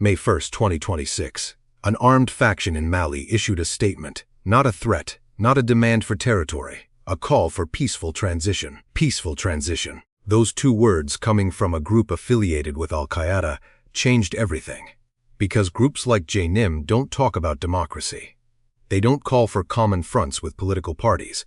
May 1, 2026. An armed faction in Mali issued a statement, not a threat, not a demand for territory, a call for peaceful transition. Peaceful transition. Those two words coming from a group affiliated with Al-Qaeda changed everything. Because groups like JNIM don't talk about democracy. They don't call for common fronts with political parties.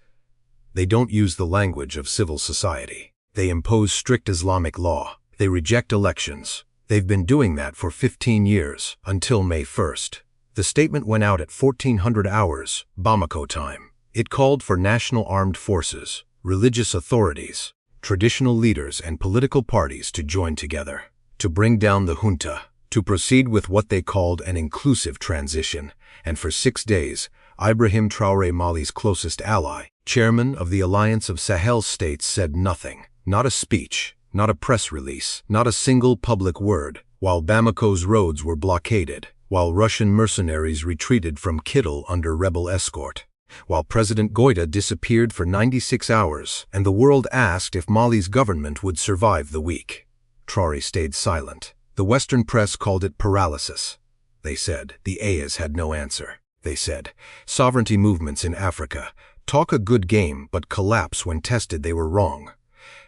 They don't use the language of civil society. They impose strict Islamic law. They reject elections. They've been doing that for 15 years, until May 1st. The statement went out at 1400 hours, Bamako time. It called for national armed forces, religious authorities, traditional leaders and political parties to join together, to bring down the junta, to proceed with what they called an inclusive transition, and for 6 days, Ibrahim Traoré, Mali's closest ally, chairman of the Alliance of Sahel States, said nothing, not a speech, not a press release, not a single public word, while Bamako's roads were blockaded, while Russian mercenaries retreated from Kidal under rebel escort, while President Goïta disappeared for 96 hours, and the world asked if Mali's government would survive the week. Traoré stayed silent. The Western press called it paralysis. They said the AIS had no answer. They said sovereignty movements in Africa talk a good game but collapse when tested. They were wrong.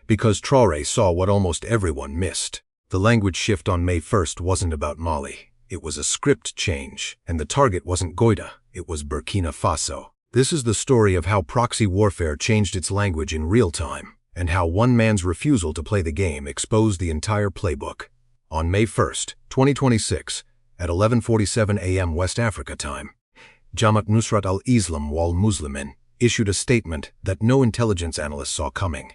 Because Traoré saw what almost everyone missed. The language shift on May 1st wasn't about Mali. It was a script change, and the target wasn't Goïta, it was Burkina Faso. This is the story of how proxy warfare changed its language in real time, and how one man's refusal to play the game exposed the entire playbook. On May 1st, 2026, at 11:47 a.m. West Africa time, Jamaat Nusrat al-Islam wal Muslimin issued a statement that no intelligence analyst saw coming.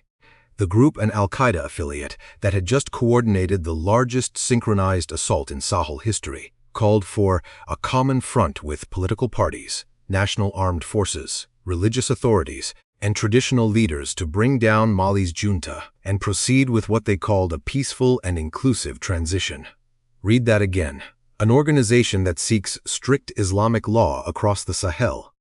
The group, an Al-Qaeda affiliate that had just coordinated the largest synchronized assault in Sahel history, called for a common front with political parties, national armed forces, religious authorities, and traditional leaders to bring down Mali's junta and proceed with what they called a peaceful and inclusive transition. Read that again. An organization that seeks strict Islamic law across the Sahel,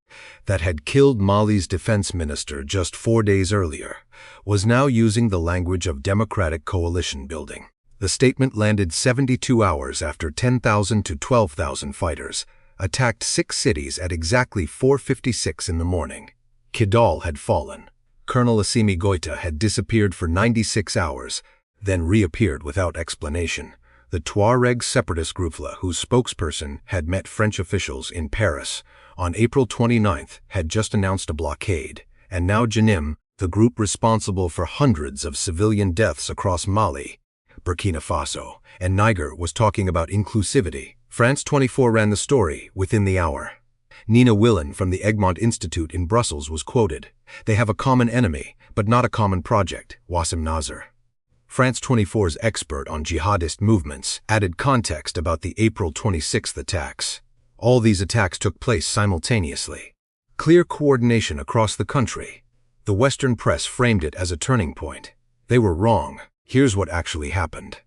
that had killed Mali's defense minister just 4 days earlier, was now using the language of democratic coalition building. The statement landed 72 hours after 10,000 to 12,000 fighters attacked 6 cities at exactly 4:56 in the morning. Kidal had fallen. Colonel Assimi Goïta had disappeared for 96 hours, then reappeared without explanation. The Tuareg separatist group, whose spokesperson had met French officials in Paris on April 29th, had just announced a blockade, and now JNIM, the group responsible for hundreds of civilian deaths across Mali, Burkina Faso, and Niger, was talking about inclusivity. France 24 ran the story within the hour. Nina Willen from the Egmont Institute in Brussels was quoted. "They have a common enemy, but not a common project," Wassim Nasser. France 24's expert on jihadist movements added context about the April 26th attacks. All these attacks took place simultaneously. Clear coordination across the country. The Western press framed it as a turning point. They were wrong. Here's what actually happened.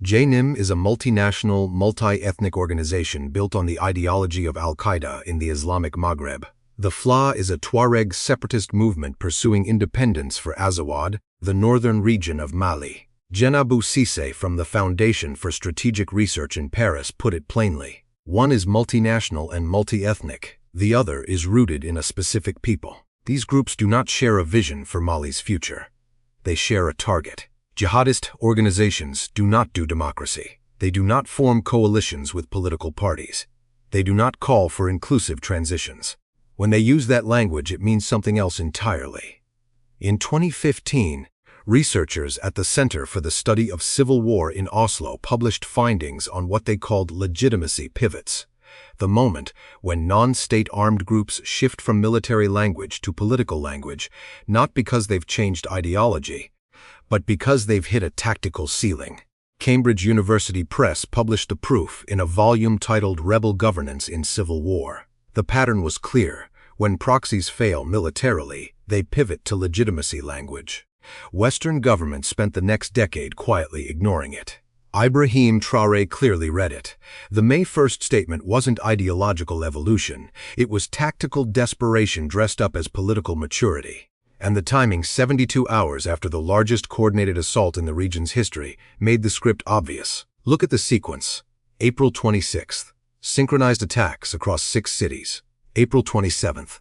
JNIM is a multinational, multi-ethnic organization built on the ideology of Al-Qaeda in the Islamic Maghreb. The FLA is a Tuareg separatist movement pursuing independence for Azawad, the northern region of Mali. Djenabou Cissé from the Foundation for Strategic Research in Paris put it plainly. One is multinational and multi-ethnic. The other is rooted in a specific people. These groups do not share a vision for Mali's future. They share a target. Jihadist organizations do not do democracy. They do not form coalitions with political parties. They do not call for inclusive transitions. When they use that language, it means something else entirely. In 2015, researchers at the Center for the Study of Civil War in Oslo published findings on what they called legitimacy pivots, the moment when non-state armed groups shift from military language to political language, not because they've changed ideology, but because they've hit a tactical ceiling. Cambridge University Press published the proof in a volume titled Rebel Governance in Civil War. The pattern was clear. When proxies fail militarily, they pivot to legitimacy language. Western governments spent the next decade quietly ignoring it. Ibrahim Traoré clearly read it. The May 1st statement wasn't ideological evolution. It was tactical desperation dressed up as political maturity. And the timing, 72 hours after the largest coordinated assault in the region's history, made the script obvious. Look at the sequence. April 26th. Synchronized attacks across 6 cities. April 27th.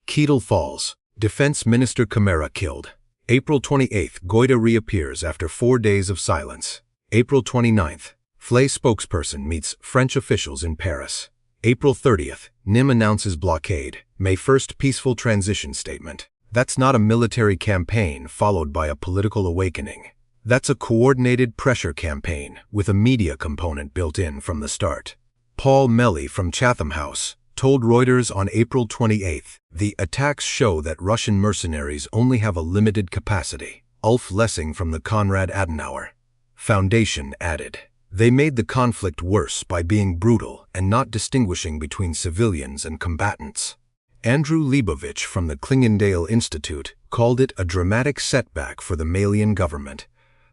Kidal Falls. Defense Minister Camara killed. April 28th. Goita reappears after 4 days of silence. April 29th. FLE spokesperson meets French officials in Paris. April 30th. JNIM announces blockade. May 1st. Peaceful transition statement. That's not a military campaign followed by a political awakening. That's a coordinated pressure campaign with a media component built in from the start. Paul Melly from Chatham House told Reuters on April 28th, the attacks show that Russian mercenaries only have a limited capacity. Ulf Lessing from the Konrad Adenauer Foundation added, they made the conflict worse by being brutal and not distinguishing between civilians and combatants. Andrew Leibovich from the Klingendale Institute called it a dramatic setback for the Malian government.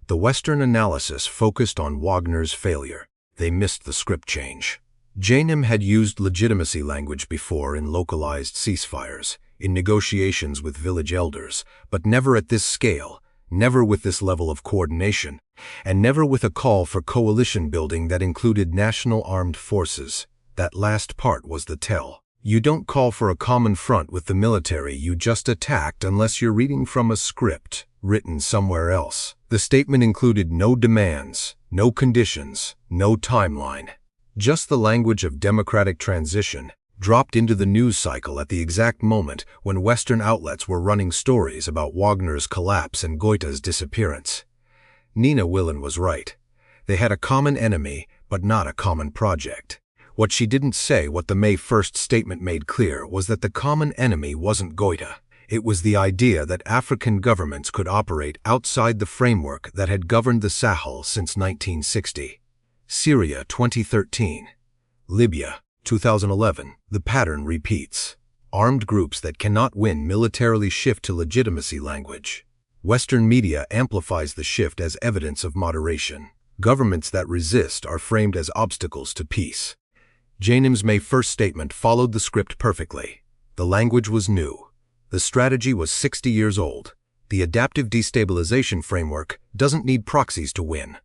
The Western analysis focused on Wagner's failure. They missed the script change. JNIM had used legitimacy language before in localized ceasefires, in negotiations with village elders, but never at this scale, never with this level of coordination, and never with a call for coalition building that included national armed forces. That last part was the tell. You don't call for a common front with the military you just attacked unless you're reading from a script written somewhere else. The statement included no demands, no conditions, no timeline. Just the language of democratic transition, dropped into the news cycle at the exact moment when Western outlets were running stories about Wagner's collapse and Goita's disappearance. Nina Willen was right. They had a common enemy, but not a common project. What she didn't say, what the May 1st statement made clear, was that the common enemy wasn't Goita. It was the idea that African governments could operate outside the framework that had governed the Sahel since 1960. Syria 2013. Libya 2011. The pattern repeats. Armed groups that cannot win militarily shift to legitimacy language. Western media amplifies the shift as evidence of moderation. Governments that resist are framed as obstacles to peace. JNIM's May 1st statement followed the script perfectly. The language was new. The strategy was 60 years old. The adaptive destabilization framework doesn't need proxies to win.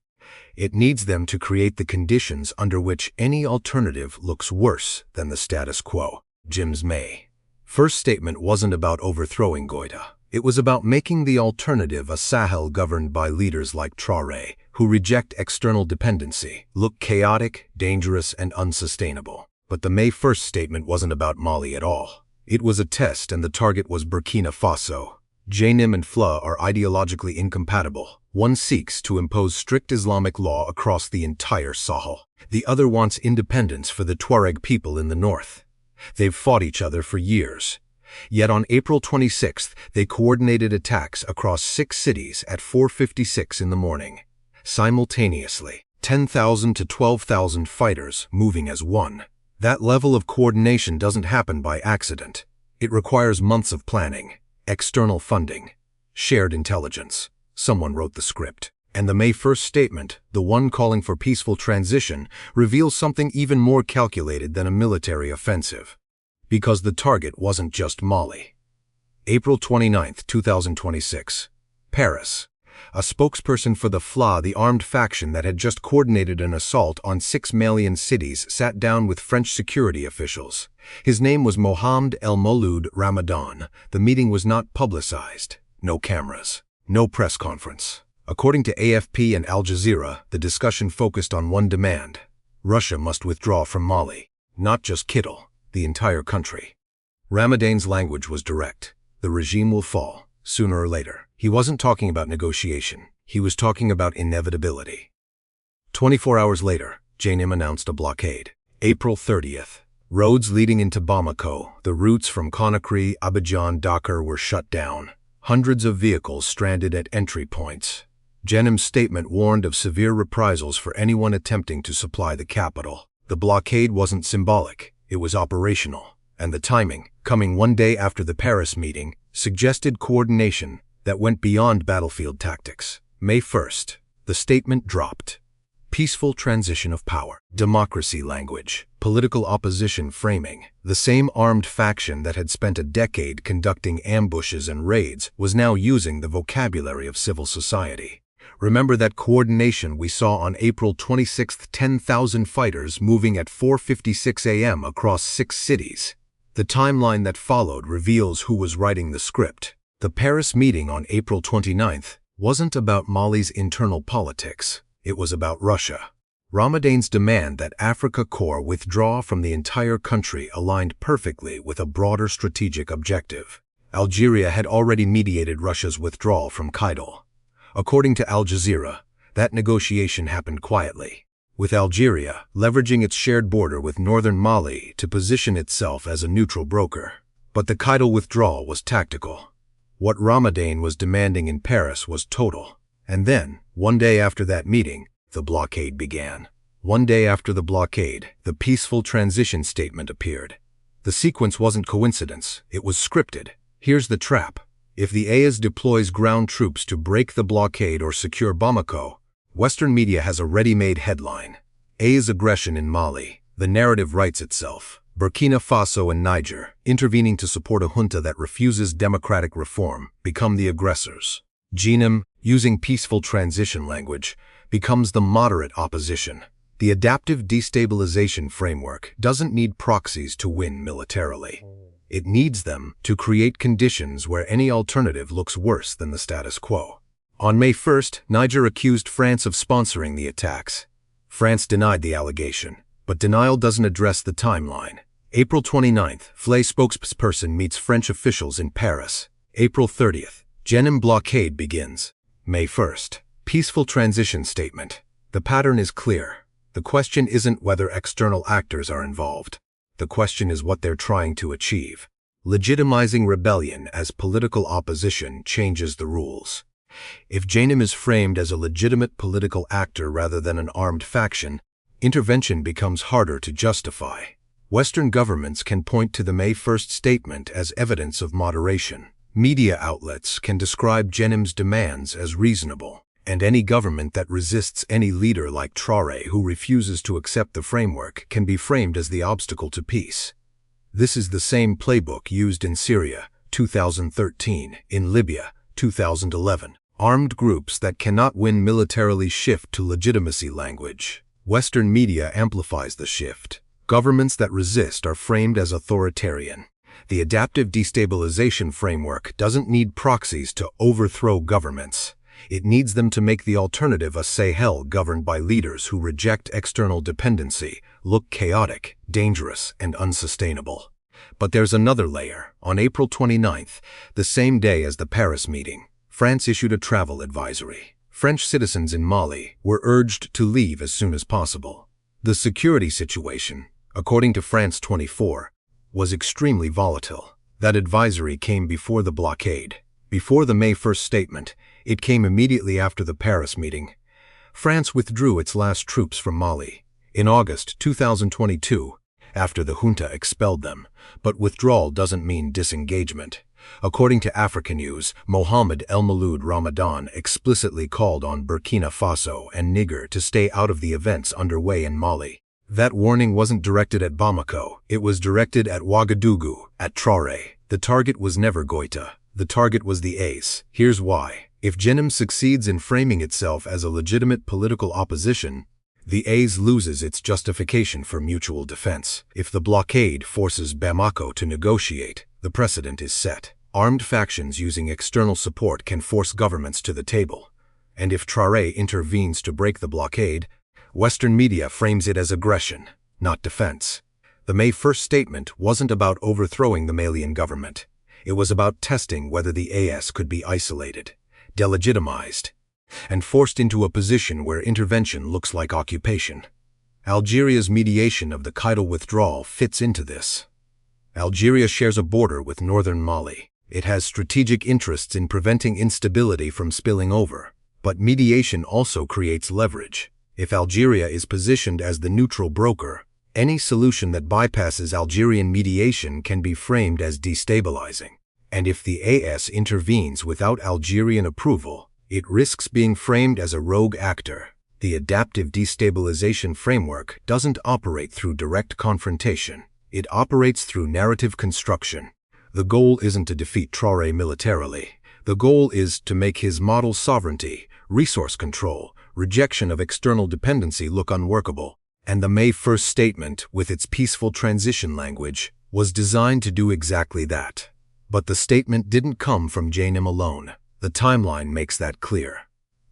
It needs them to create the conditions under which any alternative looks worse than the status quo. JNIM's May 1st statement wasn't about overthrowing Goita. It was about making the alternative a Sahel governed by leaders like Traoré, who reject external dependency, look chaotic, dangerous, and unsustainable. But the May 1st statement wasn't about Mali at all. It was a test, and the target was Burkina Faso. JNIM and FLE are ideologically incompatible. One seeks to impose strict Islamic law across the entire Sahel. The other wants independence for the Tuareg people in the north. They've fought each other for years. Yet on April 26th, they coordinated attacks across 6 cities at 4:56 in the morning. Simultaneously, 10,000 to 12,000 fighters moving as one. That level of coordination doesn't happen by accident. It requires months of planning, external funding, shared intelligence. Someone wrote the script. And the May 1st statement, the one calling for peaceful transition, reveals something even more calculated than a military offensive. Because the target wasn't just Mali. April 29, 2026. Paris. A spokesperson for the FLE, the armed faction that had just coordinated an assault on 6 Malian cities, sat down with French security officials. His name was Mohamed El Mouloud Ramadan. The meeting was not publicized. No cameras. No press conference. According to AFP and Al Jazeera, the discussion focused on one demand. Russia must withdraw from Mali. Not just Kidal, the entire country. Ramadan's language was direct. The regime will fall, sooner or later. He wasn't talking about negotiation. He was talking about inevitability. 24 hours later, JNIM announced a blockade. April 30th. Roads leading into Bamako, the routes from Conakry, Abidjan, Dakar were shut down. Hundreds of vehicles stranded at entry points. JNIM's statement warned of severe reprisals for anyone attempting to supply the capital. The blockade wasn't symbolic, it was operational. And the timing, coming one day after the Paris meeting, suggested coordination that went beyond battlefield tactics. May 1st, the statement dropped. Peaceful transition of power. Democracy language. Political opposition framing. The same armed faction that had spent a decade conducting ambushes and raids was now using the vocabulary of civil society. Remember that coordination we saw on April 26, 10,000 fighters moving at 4:56 a.m. across 6 cities. The timeline that followed reveals who was writing the script. The Paris meeting on April 29th wasn't about Mali's internal politics. It was about Russia. Ramadane's demand that Africa Corps withdraw from the entire country aligned perfectly with a broader strategic objective. Algeria had already mediated Russia's withdrawal from Kidal. According to Al Jazeera, that negotiation happened quietly, with Algeria leveraging its shared border with northern Mali to position itself as a neutral broker. But the Kidal withdrawal was tactical. What Ramadane was demanding in Paris was total. And then, one day after that meeting, the blockade began. One day after the blockade, the peaceful transition statement appeared. The sequence wasn't coincidence, it was scripted. Here's the trap. If the AES deploys ground troops to break the blockade or secure Bamako, Western media has a ready-made headline. AES aggression in Mali. The narrative writes itself. Burkina Faso and Niger, intervening to support a junta that refuses democratic reform, become the aggressors. JNIM, using peaceful transition language, becomes the moderate opposition. The adaptive destabilization framework doesn't need proxies to win militarily. It needs them to create conditions where any alternative looks worse than the status quo. On May 1st, Niger accused France of sponsoring the attacks. France denied the allegation, but denial doesn't address the timeline. April 29th, FLE spokesperson meets French officials in Paris. April 30th, JNIM blockade begins. May 1st, peaceful transition statement. The pattern is clear. The question isn't whether external actors are involved. The question is what they're trying to achieve. Legitimizing rebellion as political opposition changes the rules. If JNIM is framed as a legitimate political actor rather than an armed faction, intervention becomes harder to justify. Western governments can point to the May 1st statement as evidence of moderation. Media outlets can describe JNIM's demands as reasonable. And any government that resists any leader like Traoré who refuses to accept the framework can be framed as the obstacle to peace. This is the same playbook used in Syria, 2013, in Libya, 2011. Armed groups that cannot win militarily shift to legitimacy language. Western media amplifies the shift. Governments that resist are framed as authoritarian. The adaptive destabilization framework doesn't need proxies to overthrow governments. It needs them to make the alternative a Sahel governed by leaders who reject external dependency, look chaotic, dangerous, and unsustainable. But there's another layer. On April 29th, the same day as the Paris meeting, France issued a travel advisory. French citizens in Mali were urged to leave as soon as possible. The security situation, according to France 24, was extremely volatile. That advisory came before the blockade. Before the May 1st statement, it came immediately after the Paris meeting. France withdrew its last troops from Mali in August 2022, after the junta expelled them. But withdrawal doesn't mean disengagement. According to Africa News, Mohamed El Maloud Ramadan explicitly called on Burkina Faso and Niger to stay out of the events underway in Mali. That warning wasn't directed at Bamako, it was directed at Ouagadougou, at Traoré. The target was never Goïta. The target was the AES. Here's why. If JNIM succeeds in framing itself as a legitimate political opposition, the AES loses its justification for mutual defense. If the blockade forces Bamako to negotiate, the precedent is set. Armed factions using external support can force governments to the table. And if Traoré intervenes to break the blockade, Western media frames it as aggression, not defense. The May 1st statement wasn't about overthrowing the Malian government. It was about testing whether the AES could be isolated, delegitimized, and forced into a position where intervention looks like occupation. Algeria's mediation of the Kidal withdrawal fits into this. Algeria shares a border with northern Mali. It has strategic interests in preventing instability from spilling over. But mediation also creates leverage. If Algeria is positioned as the neutral broker, any solution that bypasses Algerian mediation can be framed as destabilizing. And if the AES intervenes without Algerian approval, it risks being framed as a rogue actor. The adaptive destabilization framework doesn't operate through direct confrontation. It operates through narrative construction. The goal isn't to defeat Traoré militarily, The goal is to make his model sovereignty, resource control, rejection of external dependency look unworkable, and the May 1st statement, with its peaceful transition language, was designed to do exactly that. But the statement didn't come from JNIM alone. The timeline makes that clear.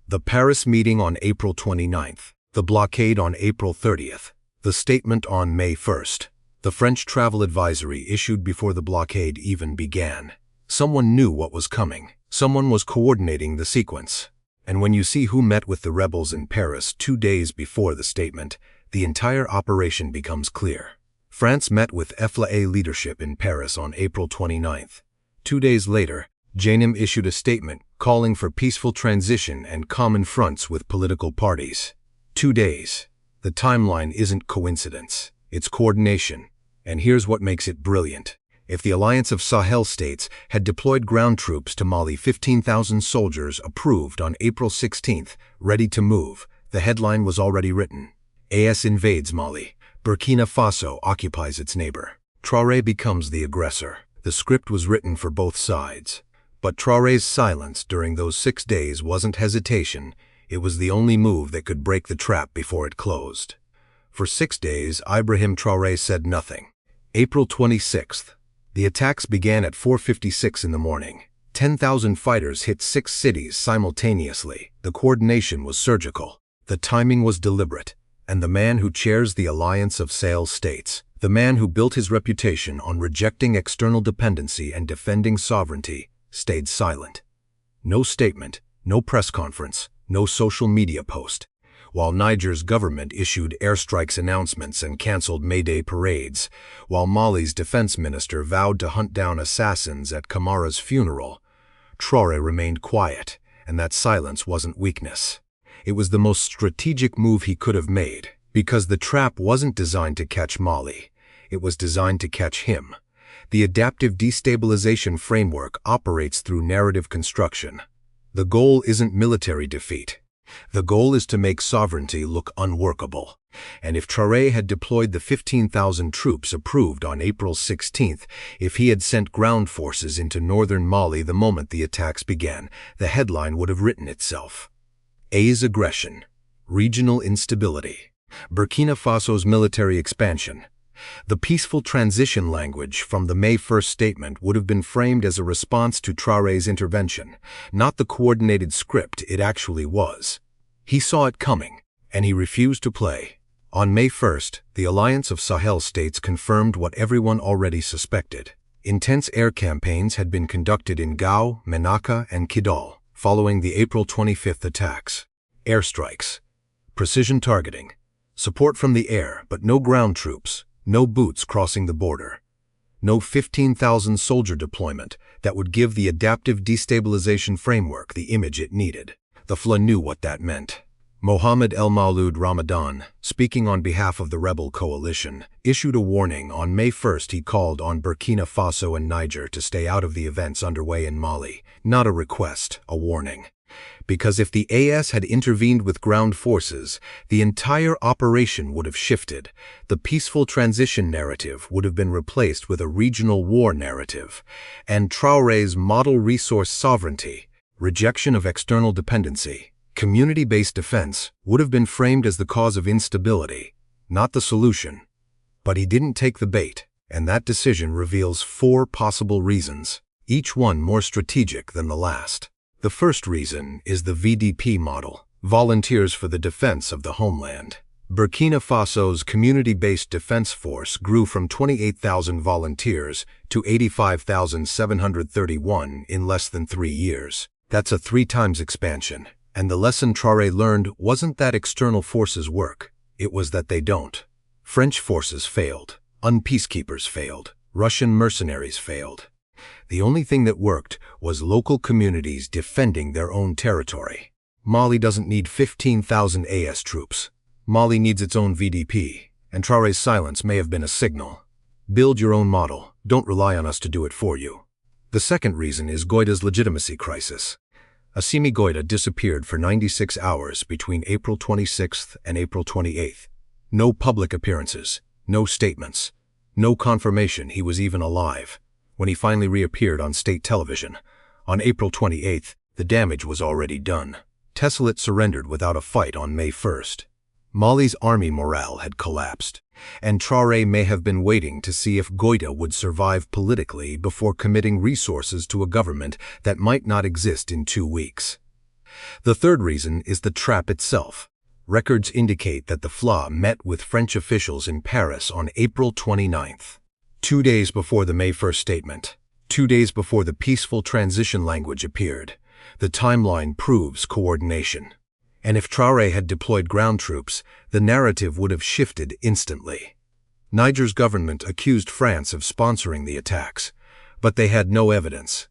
The Paris meeting on April 29th, the blockade on April 30th, the statement on May 1st, the French travel advisory issued before the blockade even began. Someone knew what was coming. Someone was coordinating the sequence. And when you see who met with the rebels in Paris 2 days before the statement, the entire operation becomes clear. France met with FLA leadership in Paris on April 29th. 2 days later, JNIM issued a statement calling for peaceful transition and common fronts with political parties. 2 days. The timeline isn't coincidence. It's coordination. And here's what makes it brilliant. If the Alliance of Sahel states had deployed ground troops to Mali, 15,000 soldiers approved on April 16th, ready to move, the headline was already written. AS invades Mali. Burkina Faso occupies its neighbor. Traoré becomes the aggressor. The script was written for both sides. But Traoré's silence during those 6 days wasn't hesitation. It was the only move that could break the trap before it closed. For 6 days, Ibrahim Traoré said nothing. April 26th. The attacks began at 4:56 in the morning. 10,000 fighters hit 6 cities simultaneously. The coordination was surgical. The timing was deliberate. And the man who chairs the Alliance of Sahel states, the man who built his reputation on rejecting external dependency and defending sovereignty, stayed silent. No statement, no press conference, no social media post. While Niger's government issued airstrikes announcements and canceled May Day parades, while Mali's defense minister vowed to hunt down assassins at Camara's funeral, Traoré remained quiet, and that silence wasn't weakness. It was the most strategic move he could have made, because the trap wasn't designed to catch Mali. It was designed to catch him. The adaptive destabilization framework operates through narrative construction. The goal isn't military defeat. The goal is to make sovereignty look unworkable. And if Traoré had deployed the 15,000 troops approved on April 16th, if he had sent ground forces into northern Mali the moment the attacks began, the headline would have written itself. A's aggression, regional instability, Burkina Faso's military expansion. The peaceful transition language from the May 1st statement would have been framed as a response to Traoré's intervention, not the coordinated script it actually was. He saw it coming, and he refused to play. On May 1st, the Alliance of Sahel states confirmed what everyone already suspected. Intense air campaigns had been conducted in Gao, Menaka, and Kidal, following the April 25th attacks. Airstrikes, precision targeting, support from the air but no ground troops, no boots crossing the border, no 15,000 soldier deployment that would give the adaptive destabilization framework the image it needed. The FLA knew what that meant. Mohammed El Maaloud Ramadan, speaking on behalf of the rebel coalition, issued a warning. On May 1st he called on Burkina Faso and Niger to stay out of the events underway in Mali. Not a request, a warning. Because if the AS had intervened with ground forces, the entire operation would have shifted. The peaceful transition narrative would have been replaced with a regional war narrative. And Traoré's model resource sovereignty, rejection of external dependency, community-based defense would have been framed as the cause of instability, not the solution. But he didn't take the bait, and that decision reveals 4 possible reasons, each one more strategic than the last. The first reason is the VDP model, Volunteers for the Defense of the Homeland. Burkina Faso's community-based defense force grew from 28,000 volunteers to 85,731 in less than 3 years. That's a 3 times expansion. And the lesson Traoré learned wasn't that external forces work, it was that they don't. French forces failed, peacekeepers failed, Russian mercenaries failed. The only thing that worked was local communities defending their own territory. Mali doesn't need 15,000 AS troops. Mali needs its own VDP, and Traoré's silence may have been a signal. Build your own model, don't rely on us to do it for you. The second reason is Goïta's legitimacy crisis. Assimi Goïta disappeared for 96 hours between April 26th and April 28th. No public appearances, no statements, no confirmation he was even alive. When he finally reappeared on state television, On April 28, the damage was already done. Tesselit surrendered without a fight on May 1st. Mali's army morale had collapsed, and Traoré may have been waiting to see if Goïta would survive politically before committing resources to a government that might not exist in 2 weeks. The third reason is the trap itself. Records indicate that the FLA met with French officials in Paris on April 29th, 2 days before the May 1st statement, 2 days before the peaceful transition language appeared. The timeline proves coordination. And if Traoré had deployed ground troops, the narrative would have shifted instantly. Niger's government accused France of sponsoring the attacks, but they had no evidence.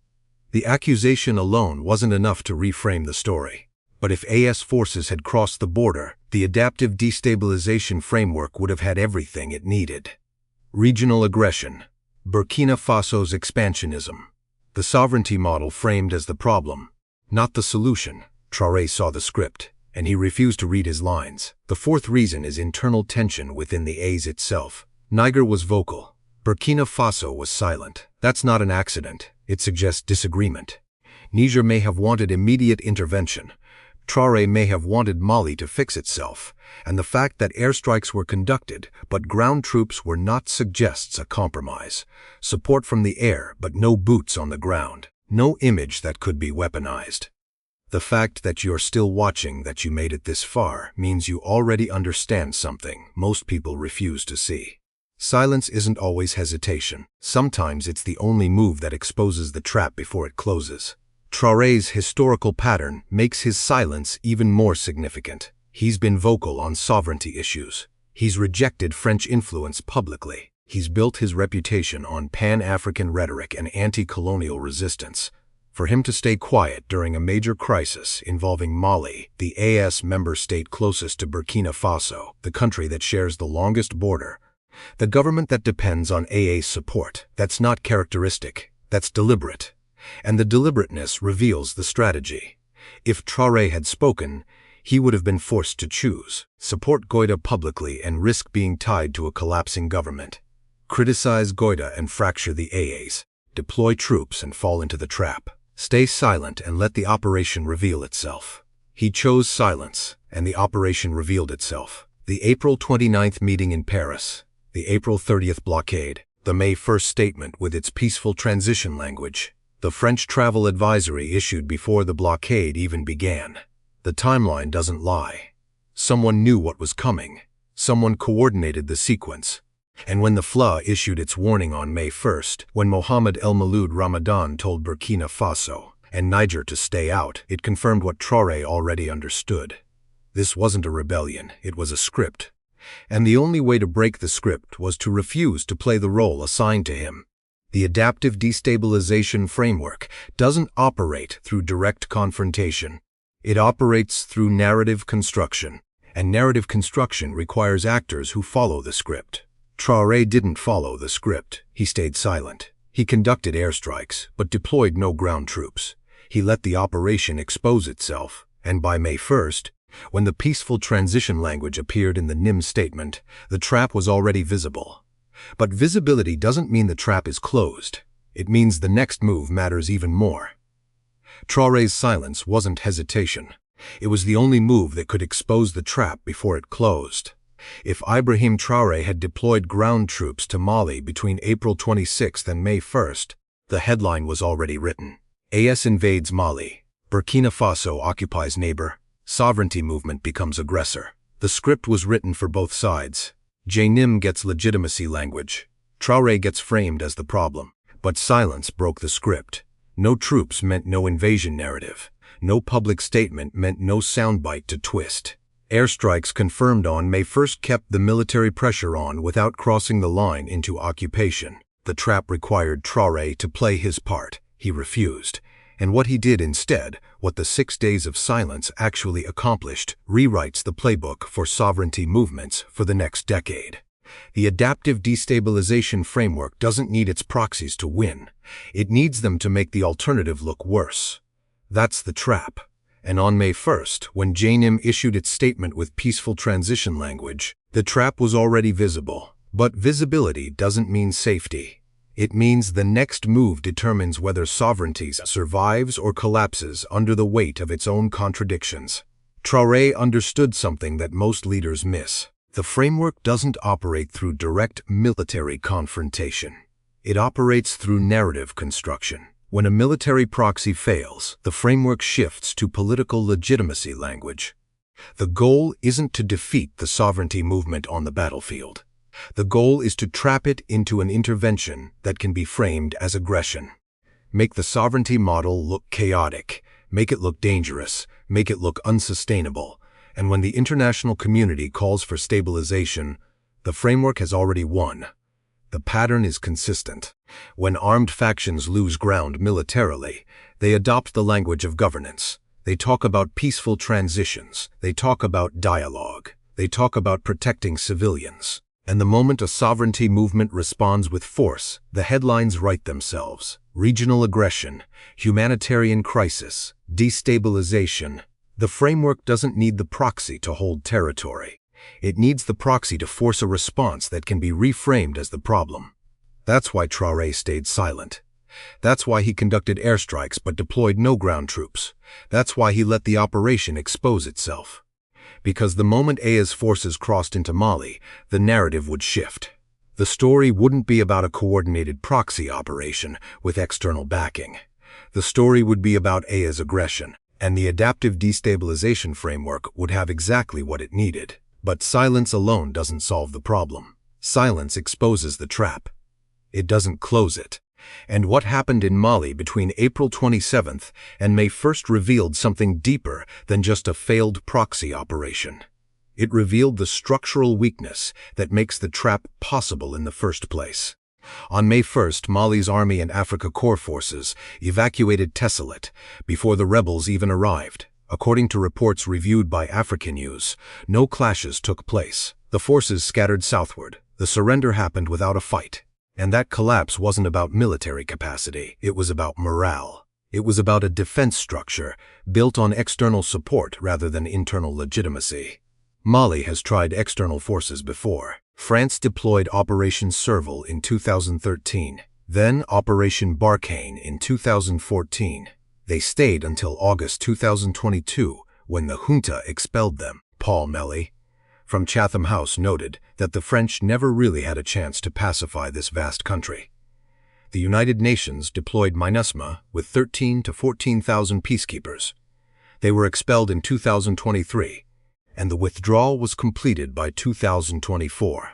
The accusation alone wasn't enough to reframe the story. But if AS forces had crossed the border, the adaptive destabilization framework would have had everything it needed. Regional aggression. Burkina Faso's expansionism. The sovereignty model framed as the problem, not the solution. Traoré saw the script, and he refused to read his lines. The fourth reason is internal tension within the AS itself. Niger was vocal. Burkina Faso was silent. That's not an accident. It suggests disagreement. Niger may have wanted immediate intervention. Traoré may have wanted Mali to fix itself, and the fact that airstrikes were conducted but ground troops were not suggests a compromise. Support from the air but no boots on the ground. No image that could be weaponized. The fact that you're still watching, that you made it this far, means you already understand something most people refuse to see. Silence isn't always hesitation. Sometimes it's the only move that exposes the trap before it closes. Traoré's historical pattern makes his silence even more significant. He's been vocal on sovereignty issues. He's rejected French influence publicly. He's built his reputation on Pan-African rhetoric and anti-colonial resistance. For him to stay quiet during a major crisis involving Mali, the AS member state closest to Burkina Faso, the country that shares the longest border, the government that depends on AA support, that's not characteristic, that's deliberate. And the deliberateness reveals the strategy. If Traoré had spoken, he would have been forced to choose: support Goïta publicly and risk being tied to a collapsing government, criticize Goïta and fracture the AAs, deploy troops and fall into the trap, stay silent and let the operation reveal itself. He chose silence, and the operation revealed itself. The April 29th meeting in Paris, the April 30th blockade, the May 1st statement with its peaceful transition language, the French travel advisory issued before the blockade even began. The timeline doesn't lie. Someone knew what was coming. Someone coordinated the sequence. And when the FLA issued its warning on May 1st, when Mohamed El Maloud Ramadan told Burkina Faso and Niger to stay out, it confirmed what Traoré already understood. This wasn't a rebellion, it was a script. And the only way to break the script was to refuse to play the role assigned to him. The adaptive destabilization framework doesn't operate through direct confrontation. It operates through narrative construction, and narrative construction requires actors who follow the script. Traoré didn't follow the script. He stayed silent. He conducted airstrikes, but deployed no ground troops. He let the operation expose itself, and by May 1st, when the peaceful transition language appeared in the JNIM statement, the trap was already visible. But visibility doesn't mean the trap is closed. It means the next move matters even more. Traoré's silence wasn't hesitation. It was the only move that could expose the trap before it closed. If Ibrahim Traoré had deployed ground troops to Mali between April 26th and May 1st, the headline was already written. AS invades Mali. Burkina Faso occupies neighbor. Sovereignty movement becomes aggressor. The script was written for both sides. JNIM gets legitimacy language. Traoré gets framed as the problem. But silence broke the script. No troops meant no invasion narrative. No public statement meant no soundbite to twist. Airstrikes confirmed on May 1st kept the military pressure on without crossing the line into occupation. The trap required Traoré to play his part. He refused. And what he did instead, what the 6 days of silence actually accomplished, rewrites the playbook for sovereignty movements for the next decade. The adaptive destabilization framework doesn't need its proxies to win. It needs them to make the alternative look worse. That's the trap. And on May 1st, when JNIM issued its statement with peaceful transition language, the trap was already visible. But visibility doesn't mean safety. It means the next move determines whether sovereignty survives or collapses under the weight of its own contradictions. Traoré understood something that most leaders miss. The framework doesn't operate through direct military confrontation. It operates through narrative construction. When a military proxy fails, the framework shifts to political legitimacy language. The goal isn't to defeat the sovereignty movement on the battlefield. The goal is to trap it into an intervention that can be framed as aggression. Make the sovereignty model look chaotic, make it look dangerous, make it look unsustainable, and when the international community calls for stabilization, the framework has already won. The pattern is consistent. When armed factions lose ground militarily, they adopt the language of governance. They talk about peaceful transitions. They talk about dialogue. They talk about protecting civilians. And the moment a sovereignty movement responds with force, the headlines write themselves. Regional aggression, humanitarian crisis, destabilization. The framework doesn't need the proxy to hold territory. It needs the proxy to force a response that can be reframed as the problem. That's why Traoré stayed silent. That's why he conducted airstrikes but deployed no ground troops. That's why he let the operation expose itself. Because the moment Aya's forces crossed into Mali, the narrative would shift. The story wouldn't be about a coordinated proxy operation with external backing. The story would be about Aya's aggression, and the adaptive destabilization framework would have exactly what it needed. But silence alone doesn't solve the problem. Silence exposes the trap. It doesn't close it. And what happened in Mali between April 27th and May 1st revealed something deeper than just a failed proxy operation. It revealed the structural weakness that makes the trap possible in the first place. On May 1st, Mali's Army and Africa Corps forces evacuated Tessalit before the rebels even arrived. According to reports reviewed by African News, no clashes took place. The forces scattered southward. The surrender happened without a fight. And that collapse wasn't about military capacity. It was about morale. It was about a defense structure built on external support rather than internal legitimacy. Mali has tried external forces before. France deployed Operation Serval in 2013, then Operation Barkhane in 2014. They stayed until August 2022, when the junta expelled them. Paul Melly from Chatham House noted that the French never really had a chance to pacify this vast country. The United Nations deployed MINUSMA with 13,000 to 14,000 peacekeepers. They were expelled in 2023, and the withdrawal was completed by 2024.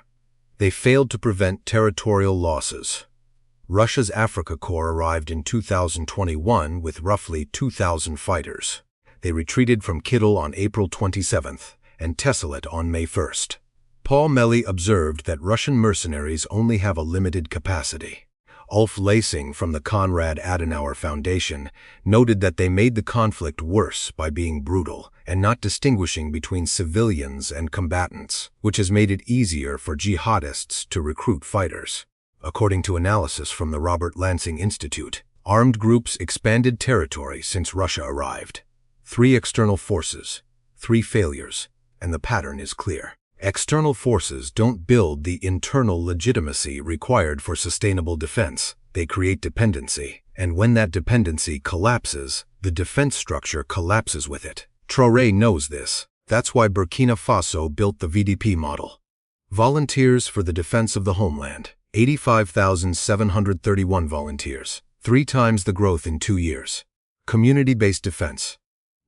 They failed to prevent territorial losses. Russia's Africa Corps arrived in 2021 with roughly 2,000 fighters. They retreated from Kidal on April 27th and Tessalit on May 1st. Paul Melly observed that Russian mercenaries only have a limited capacity. Ulf Lassing from the Konrad Adenauer Foundation noted that they made the conflict worse by being brutal and not distinguishing between civilians and combatants, which has made it easier for jihadists to recruit fighters. According to analysis from the Robert Lansing Institute, armed groups expanded territory since Russia arrived. 3 external forces, 3 failures, and the pattern is clear. External forces don't build the internal legitimacy required for sustainable defense. They create dependency, and when that dependency collapses, the defense structure collapses with it. Traoré knows this. That's why Burkina Faso built the VDP model. Volunteers for the Defense of the Homeland. 85,731 volunteers. 3 times the growth in 2 years. Community-based defense.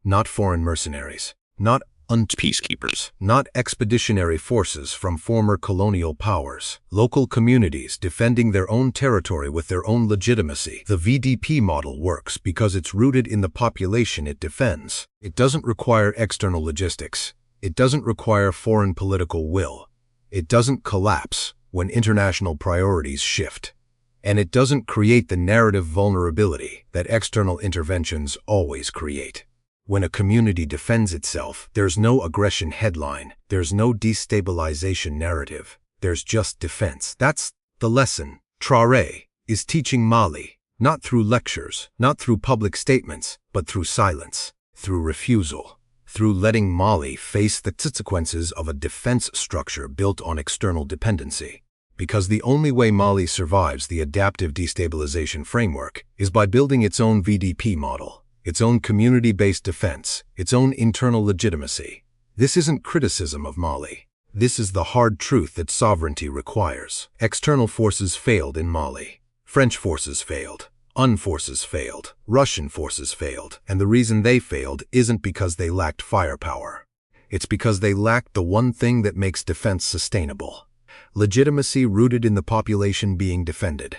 Not foreign mercenaries. Not peacekeepers. Not expeditionary forces from former colonial powers. Local communities defending their own territory with their own legitimacy. The VDP model works because it's rooted in the population it defends. It doesn't require external logistics. It doesn't require foreign political will. It doesn't collapse when international priorities shift. And it doesn't create the narrative vulnerability that external interventions always create. When a community defends itself, there's no aggression headline, there's no destabilization narrative, there's just defense. That's the lesson Traoré is teaching Mali, not through lectures, not through public statements, but through silence, through refusal, through letting Mali face the consequences of a defense structure built on external dependency. Because the only way Mali survives the adaptive destabilization framework is by building its own VDP model, its own community-based defense, its own internal legitimacy. This isn't criticism of Mali. This is the hard truth that sovereignty requires. External forces failed in Mali. French forces failed. UN forces failed. Russian forces failed. And the reason they failed isn't because they lacked firepower. It's because they lacked the one thing that makes defense sustainable: legitimacy rooted in the population being defended.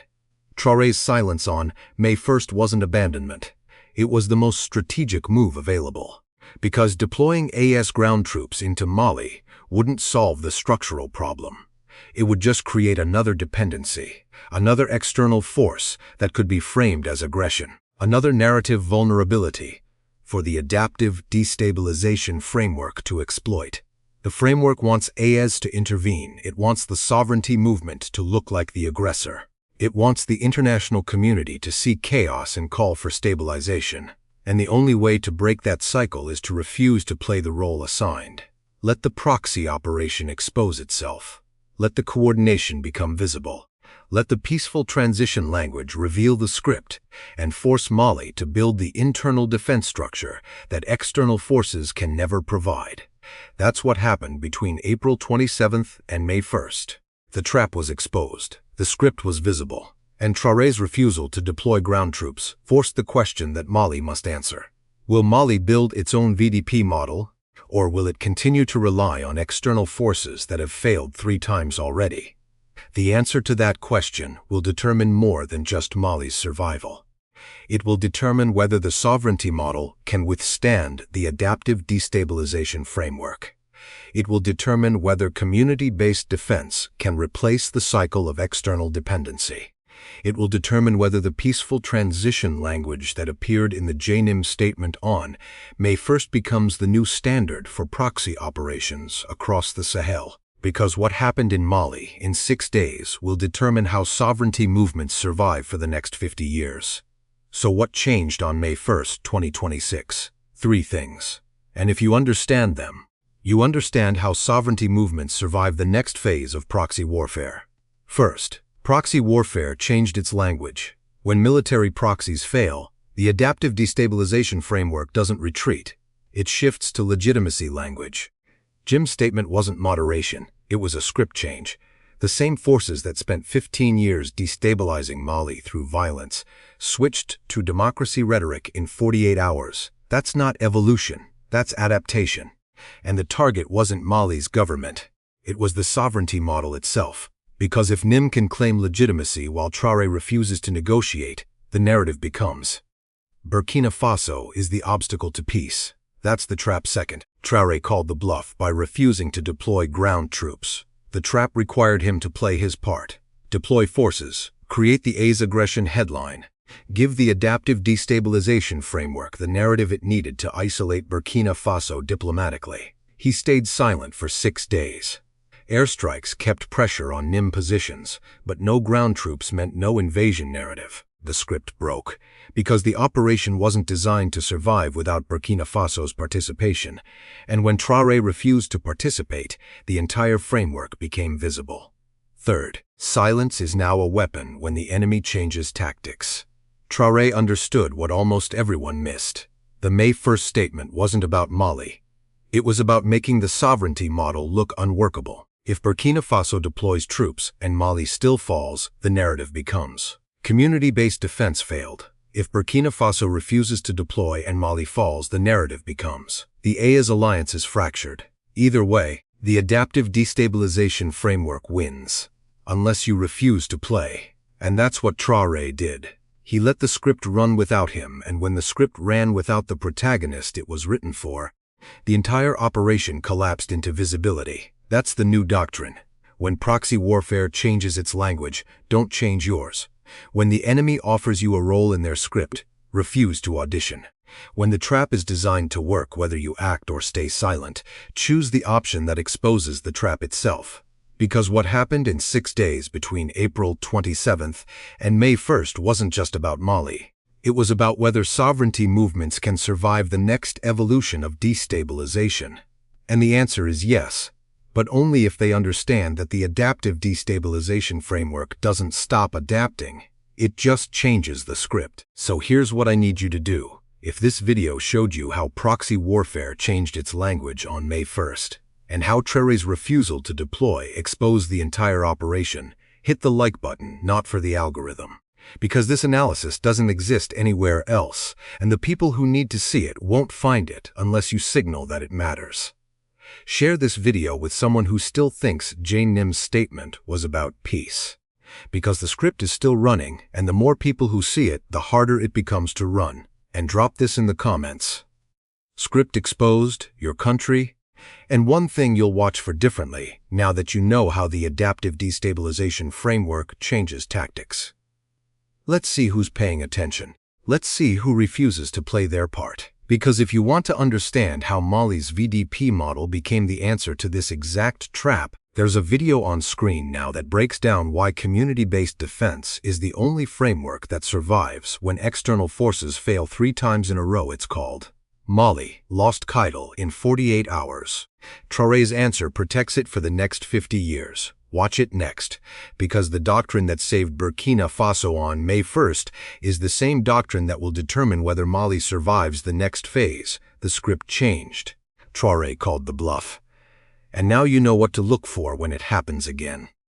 Traoré's silence on May 1st wasn't abandonment. It was the most strategic move available. Because deploying AS ground troops into Mali wouldn't solve the structural problem. It would just create another dependency, another external force that could be framed as aggression, another narrative vulnerability for the adaptive destabilization framework to exploit. The framework wants AS to intervene. It wants the sovereignty movement to look like the aggressor. It wants the international community to see chaos and call for stabilization. And the only way to break that cycle is to refuse to play the role assigned. Let the proxy operation expose itself. Let the coordination become visible. Let the peaceful transition language reveal the script and force Mali to build the internal defense structure that external forces can never provide. That's what happened between April 27th and May 1st. The trap was exposed. The script was visible. And Traoré's refusal to deploy ground troops forced the question that Mali must answer. Will Mali build its own VDP model, or will it continue to rely on external forces that have failed 3 times already? The answer to that question will determine more than just Mali's survival. It will determine whether the sovereignty model can withstand the adaptive destabilization framework. It will determine whether community-based defense can replace the cycle of external dependency. It will determine whether the peaceful transition language that appeared in the JNIM statement on May 1st becomes the new standard for proxy operations across the Sahel. Because what happened in Mali in 6 days will determine how sovereignty movements survive for the next 50 years. So what changed on May 1st, 2026? 3 things. And if you understand them, you understand how sovereignty movements survive the next phase of proxy warfare. First, proxy warfare changed its language. When military proxies fail, the adaptive destabilization framework doesn't retreat. It shifts to legitimacy language. Jim's statement wasn't moderation, it was a script change. The same forces that spent 15 years destabilizing Mali through violence switched to democracy rhetoric in 48 hours. That's not evolution, that's adaptation. And the target wasn't Mali's government. It was the sovereignty model itself. Because if JNIM can claim legitimacy while Traoré refuses to negotiate, the narrative becomes Burkina Faso is the obstacle to peace. That's the trap. Second, Traoré called the bluff by refusing to deploy ground troops. The trap required him to play his part. Deploy forces, create the A's aggression headline, give the adaptive destabilization framework the narrative it needed to isolate Burkina Faso diplomatically. He stayed silent for 6 days. Airstrikes kept pressure on JNIM positions, but no ground troops meant no invasion narrative. The script broke, because the operation wasn't designed to survive without Burkina Faso's participation, and when Traoré refused to participate, the entire framework became visible. Third, silence is now a weapon when the enemy changes tactics. Traoré understood what almost everyone missed. The May 1st statement wasn't about Mali. It was about making the sovereignty model look unworkable. If Burkina Faso deploys troops and Mali still falls, the narrative becomes community-based defense failed. If Burkina Faso refuses to deploy and Mali falls, the narrative becomes the AS alliance is fractured. Either way, the adaptive destabilization framework wins, unless you refuse to play. And that's what Traoré did. He let the script run without him, and when the script ran without the protagonist it was written for, the entire operation collapsed into visibility. That's the new doctrine. When proxy warfare changes its language, don't change yours. When the enemy offers you a role in their script, refuse to audition. When the trap is designed to work whether you act or stay silent, choose the option that exposes the trap itself. Because what happened in 6 days between April 27th and May 1st wasn't just about Mali. It was about whether sovereignty movements can survive the next evolution of destabilization. And the answer is yes. but only if they understand that the adaptive destabilization framework doesn't stop adapting. It just changes the script. So here's what I need you to do. If this video showed you how proxy warfare changed its language on May 1st, and how Traoré's refusal to deploy exposed the entire operation, hit the like button, not for the algorithm. Because this analysis doesn't exist anywhere else, and the people who need to see it won't find it unless you signal that it matters. Share this video with someone who still thinks JNIM's statement was about peace. Because the script is still running, and the more people who see it, the harder it becomes to run. And drop this in the comments. Script exposed, your country, and one thing you'll watch for differently now that you know how the adaptive destabilization framework changes tactics. Let's see who's paying attention. Let's see who refuses to play their part. Because if you want to understand how Mali's VDP model became the answer to this exact trap, there's a video on screen now that breaks down why community-based defense is the only framework that survives when external forces fail 3 times in a row. It's called Mali lost Kidal in 48 hours. Traoré's answer protects it for the next 50 years. Watch it next, because the doctrine that saved Burkina Faso on May 1st is the same doctrine that will determine whether Mali survives the next phase. The script changed. Traoré called the bluff. And now you know what to look for when it happens again.